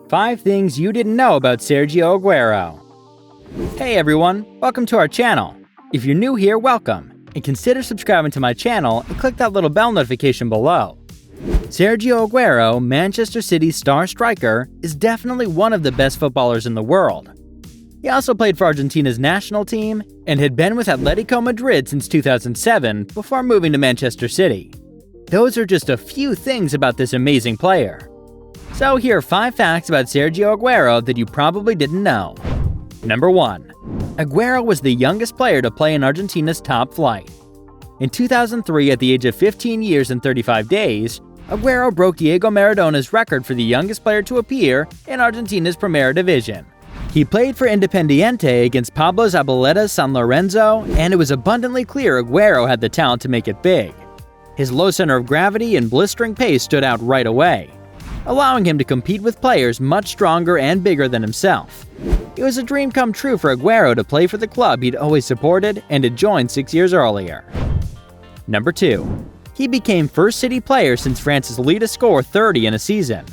5 things you didn't know about Sergio Agüero. Hey everyone, welcome to our channel. If you're new here, welcome, and consider subscribing to my channel and click that little bell notification below. Sergio Agüero, Manchester City's star striker, is definitely one of the best footballers in the world. He also played for Argentina's national team and had been with Atletico Madrid since 2007 before moving to Manchester City. Those are just a few things about this amazing player. So here are 5 facts about Sergio Agüero that you probably didn't know. Number 1. Agüero was the youngest player to play in Argentina's top flight. In 2003, at the age of 15 years and 35 days, Agüero broke Diego Maradona's record for the youngest player to appear in Argentina's Primera Division. He played for Independiente against Pablo Zabaleta's San Lorenzo, and it was abundantly clear Agüero had the talent to make it big. His low center of gravity and blistering pace stood out right away, allowing him to compete with players much stronger and bigger than himself. It was a dream come true for Agüero to play for the club he'd always supported and had joined 6 years earlier. Number 2. He became first City player since France's lead to score 30 in a season.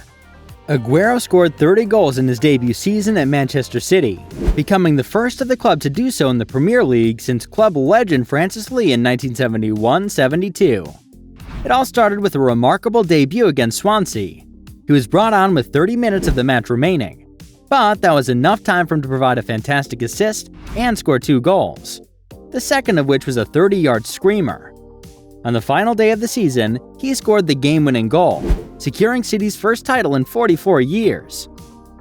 Agüero scored 30 goals in his debut season at Manchester City, becoming the first of the club to do so in the Premier League since club legend Francis Lee in 1971-72. It all started with a remarkable debut against Swansea. He was brought on with 30 minutes of the match remaining, but that was enough time for him to provide a fantastic assist and score 2 goals, the second of which was a 30-yard screamer. On the final day of the season, he scored the game-winning goal, securing City's first title in 44 years.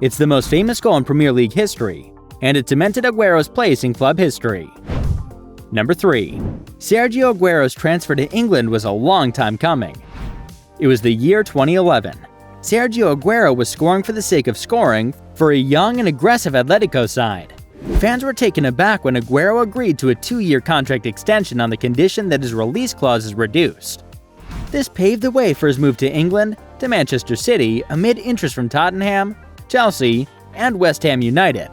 It's the most famous goal in Premier League history, and it cemented Agüero's place in club history. Number 3. Sergio Agüero's transfer to England was a long time coming. It was the year 2011. Sergio Agüero was scoring for the sake of scoring for a young and aggressive Atletico side. Fans were taken aback when Agüero agreed to a 2-year contract extension on the condition that his release clause is reduced. This paved the way for his move to England, to Manchester City, amid interest from Tottenham, Chelsea, and West Ham United.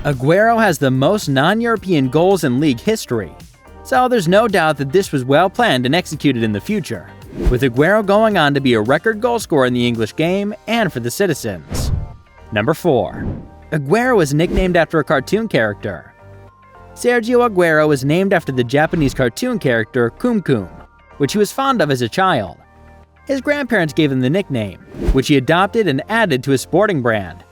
Agüero has the most non-European goals in league history, so there's no doubt that this was well planned and executed in the future, with Agüero going on to be a record goal scorer in the English game and for the citizens. Number 4. Agüero was nicknamed after a cartoon character. Sergio Agüero was named after the Japanese cartoon character Kun, which he was fond of as a child. His grandparents gave him the nickname, which he adopted and added to his sporting brand.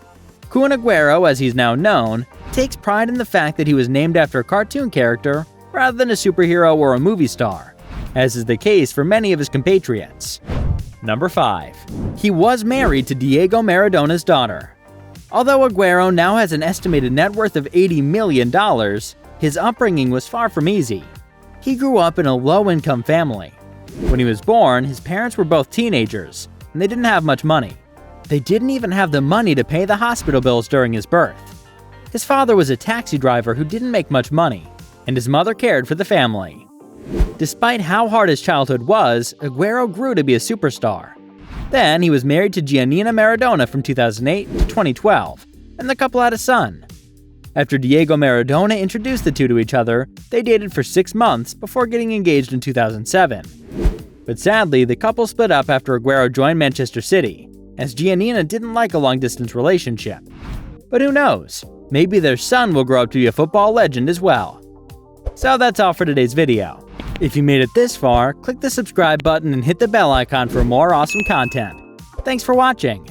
Kun Aguero, as he's now known, takes pride in the fact that he was named after a cartoon character rather than a superhero or a movie star, as is the case for many of his compatriots. Number 5. He was married to Diego Maradona's daughter. Although Agüero now has an estimated net worth of $80 million, his upbringing was far from easy. He grew up in a low-income family. When he was born, his parents were both teenagers, and they didn't have much money. They didn't even have the money to pay the hospital bills during his birth. His father was a taxi driver who didn't make much money, and his mother cared for the family. Despite how hard his childhood was, Agüero grew to be a superstar. Then he was married to Giannina Maradona from 2008 to 2012, and the couple had a son. After Diego Maradona introduced the two to each other, they dated for 6 months before getting engaged in 2007. But sadly, the couple split up after Agüero joined Manchester City, as Giannina didn't like a long-distance relationship. But who knows? Maybe their son will grow up to be a football legend as well. So that's all for today's video. If you made it this far, click the subscribe button and hit the bell icon for more awesome content. Thanks for watching.